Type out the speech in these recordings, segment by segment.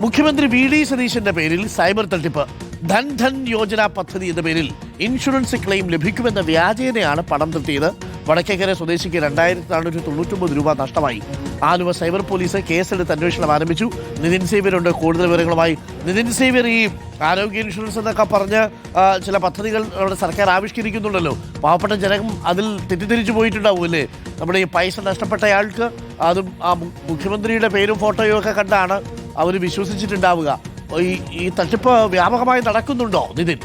മുഖ്യമന്ത്രി V D സതീശന്റെ പേരിൽ സൈബർ തട്ടിപ്പ്. ധൻ ധൻ യോജന പദ്ധതി എന്ന പേരിൽ ഇൻഷുറൻസ് ക്ലെയിം ലഭിക്കുമെന്ന വ്യാജേനയാണ് പണം തട്ടിയത്. വടക്കേക്കര സ്വദേശിക്ക് 2499 രൂപ നഷ്ടമായി. ആലുവ സൈബർ പോലീസ് കേസെടുത്ത് അന്വേഷണം ആരംഭിച്ചു. നിതിൻ സേവ്യറുണ്ട് കൂടുതൽ വിവരങ്ങളുമായി. നിതിൻ സേവ്യർ, ഈ ആരോഗ്യ ഇൻഷുറൻസ് എന്നൊക്കെ പറഞ്ഞ് ചില പദ്ധതികൾ നമ്മുടെ സർക്കാർ ആവിഷ്കരിക്കുന്നുണ്ടല്ലോ. പാവപ്പെട്ട ജനം അതിൽ തെറ്റിദ്ധരിച്ചു പോയിട്ടുണ്ടാവുമല്ലേ? നമ്മുടെ ഈ പൈസ നഷ്ടപ്പെട്ടയാൾക്ക് അതും ആ മുഖ്യമന്ത്രിയുടെ പേരും ഫോട്ടോയും ഒക്കെ കണ്ടാണ് അവർ വിശ്വസിച്ചിട്ടുണ്ടാവുക. ഈ തട്ടിപ്പ് വ്യാപകമായി നടക്കുന്നുണ്ടോ നിതിൻ?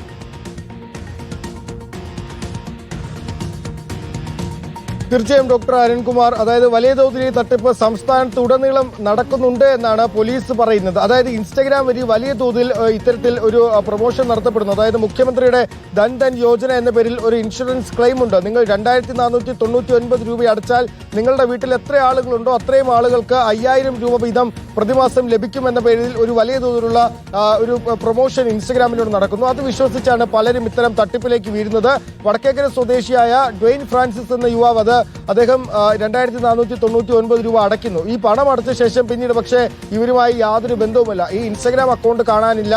തീർച്ചയായും ഡോക്ടർ അരുൺകുമാർ, അതായത് വലിയ തോതിൽ ഈ തട്ടിപ്പ് സംസ്ഥാനത്തുടനീളം നടക്കുന്നുണ്ട് എന്നാണ് പോലീസ് പറയുന്നത്. അതായത് ഇൻസ്റ്റഗ്രാം വഴി വലിയ തോതിൽ ഇത്തരത്തിൽ ഒരു പ്രൊമോഷൻ നടത്തപ്പെടുന്നു. അതായത് മുഖ്യമന്ത്രിയുടെ ധൻ ധൻ യോജന എന്ന പേരിൽ ഒരു ഇൻഷുറൻസ് ക്ലെയിം ഉണ്ട്. നിങ്ങൾ 2499 രൂപ അടച്ചാൽ നിങ്ങളുടെ വീട്ടിൽ എത്ര ആളുകളുണ്ടോ അത്രയും ആളുകൾക്ക് 5000 രൂപ വീതം പ്രതിമാസം ലഭിക്കുമെന്ന പേരിൽ ഒരു വലിയ തോതിലുള്ള ഒരു പ്രൊമോഷൻ ഇൻസ്റ്റഗ്രാമിലൂടെ നടക്കുന്നു. അത് വിശ്വസിച്ചാണ് പലരും ഇത്തരം തട്ടിപ്പിലേക്ക് വീഴുന്നത്. വടക്കേക്കര സ്വദേശിയായ ഡ്വെയിൻ ഫ്രാൻസിസ് എന്ന യുവാവ് അദ്ദേഹം 2499 രൂപ അടയ്ക്കുന്നു. ഈ പണം അടച്ച ശേഷം പിന്നീട് പക്ഷേ ഇവരുമായി യാതൊരു ബന്ധവുമില്ല. ഈ ഇൻസ്റ്റഗ്രാം അക്കൗണ്ട് കാണാനില്ല,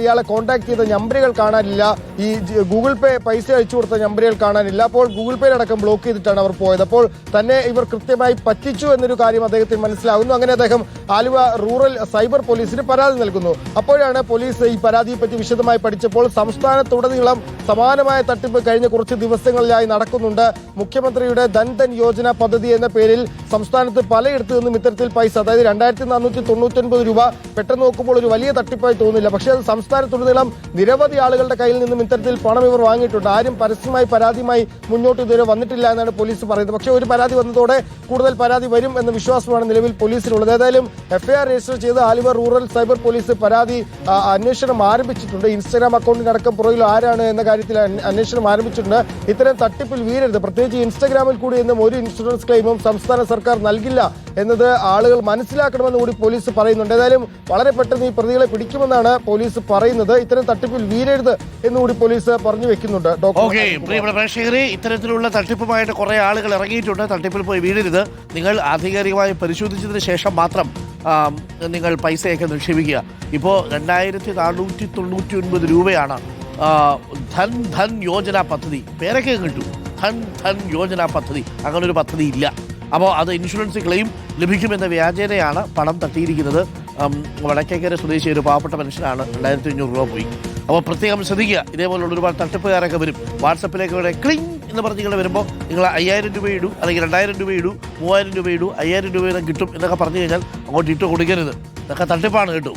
ഇയാളെ കോൺടാക്ട് ചെയ്ത നമ്പറുകൾ കാണാനില്ല, ഈ ഗൂഗിൾ പേ പൈസ അയച്ചു കൊടുത്ത നമ്പറുകൾ കാണാനില്ല. അപ്പോൾ ഗൂഗിൾ പേയിലടക്കം ബ്ലോക്ക് ചെയ്തിട്ടാണ് അവർ പോയത്. അപ്പോൾ തന്നെ ഇവർ കൃത്യമായി പറ്റിച്ചു എന്നൊരു കാര്യം അദ്ദേഹത്തിന് മനസ്സിലാകുന്നു. അങ്ങനെ അദ്ദേഹം ആലുവ റൂറൽ സൈബർ പോലീസിന് പരാതി നൽകുന്നു. അപ്പോഴാണ് പോലീസ് ഈ പരാതിയെ പറ്റി വിശദമായി പഠിച്ചപ്പോൾ സംസ്ഥാനത്തുടനീളം സമാനമായ തട്ടിപ്പ് കഴിഞ്ഞ കുറച്ച് ദിവസങ്ങളിലായി നടക്കുന്നുണ്ട്. മുഖ്യമന്ത്രിയുടെ ധൻ ധൻ യോജന പദ്ധതി എന്ന പേരിൽ സംസ്ഥാനത്ത് പലയിടത്തു നിന്നും ഇത്തരത്തിൽ പൈസ, അതായത് 2499 രൂപ പെട്ടെന്ന് നോക്കുമ്പോൾ ഒരു വലിയ തട്ടിപ്പായി തോന്നില്ല. പക്ഷേ അത് സംസ്ഥാനത്തുടനീളം നിരവധി ആളുകളുടെ കയ്യിൽ നിന്നും ഇത്തരത്തിൽ പണം ഇവർ വാങ്ങിയിട്ടുണ്ട്. ആരും പരസ്യമായി പരാതിയുമായി മുന്നോട്ട് ഇതുവരെ വന്നിട്ടില്ല എന്നാണ് പോലീസ് പറയുന്നത്. പക്ഷേ ഒരു പരാതി വന്നതോടെ കൂടുതൽ പരാതി വരും എന്ന വിശ്വാസമാണ് നിലവിൽ പോലീസിനുള്ളത്. ഏതായാലും എഫ്ഐആർ രജിസ്റ്റർ ചെയ്ത് ആലുവ റൂറൽ സൈബർ പോലീസ് അന്വേഷണം ആരംഭിച്ചിട്ടുണ്ട്. ഇൻസ്റ്റാഗ്രാം അക്കൗണ്ടിനടക്കം പുറകിൽ ആരാണ് എന്ന കാര്യത്തിൽ അന്വേഷണം ആരംഭിച്ചിട്ടുണ്ട്. ഇത്തരം തട്ടിപ്പിൽ വീരരുത്, പ്രത്യേകിച്ച് ഇൻസ്റ്റാഗ്രാമിൽ കൂടി എന്നും ഒരു ഇൻഷുറൻസ് ക്ലെയിമും സംസ്ഥാന സർക്കാർ നൽകില്ല എന്നത് ആളുകൾ മനസ്സിലാക്കണമെന്ന് കൂടി പോലീസ് പറയുന്നുണ്ട്. ഏതായാലും വളരെ പെട്ടെന്ന് ഈ പ്രതികളെ പിടിക്കുമെന്നാണ് പോലീസ് പറയുന്നത്. ഇത്തരം തട്ടിപ്പിൽ വീരരുത് എന്നുകൂടി പോലീസ് പറഞ്ഞു വെക്കുന്നുണ്ട്. പ്രേക്ഷകരെ, ഇത്തരത്തിലുള്ള തട്ടിപ്പുമായിട്ട് കുറെ ആളുകൾ ഇറങ്ങിയിട്ടുണ്ട്. തട്ടിപ്പിൽ പോയി വീഴരുത്. നിങ്ങൾ ആധികാരികമായി പരിശോധിച്ചതിന് ശേഷം മാത്രം നിങ്ങൾ പൈസയൊക്കെ നിക്ഷേപിക്കുക. ഇപ്പോൾ 2499 രൂപയാണ് ധൻ ധൻ യോജന പദ്ധതി. പേരൊക്കെ കിട്ടും, ധൻ ധൻ യോജന പദ്ധതി. അങ്ങനൊരു പദ്ധതി ഇല്ല. അപ്പോൾ അത് ഇൻഷുറൻസ് ക്ലെയിം ലഭിക്കുമെന്ന വ്യാജേനയാണ് പണം തട്ടിയിരിക്കുന്നത്. വടക്കേക്കര സ്വദേശി ഒരു പാവപ്പെട്ട മനുഷ്യനാണ് 2500 രൂപ പോയി. അപ്പോൾ പ്രത്യേകം ശ്രദ്ധിക്കുക. ഇതേപോലുള്ള ഒരുപാട് തട്ടിപ്പുകാരൊക്കെ വരും. വാട്സപ്പിലേക്ക് ഇവിടെ ക്ലിങ് എന്ന് പറഞ്ഞ് നിങ്ങൾ വരുമ്പോൾ നിങ്ങൾ 5000 രൂപ ഇടൂ, അല്ലെങ്കിൽ 2000 രൂപ ഇടൂ, 3000 രൂപ ഇടൂ, 5000 രൂപ കിട്ടും എന്നൊക്കെ പറഞ്ഞു കഴിഞ്ഞാൽ അങ്ങോട്ട് ഇട്ട് കൊടുക്കരുത്. ഇതൊക്കെ തട്ടിപ്പാണ് കേട്ടോ.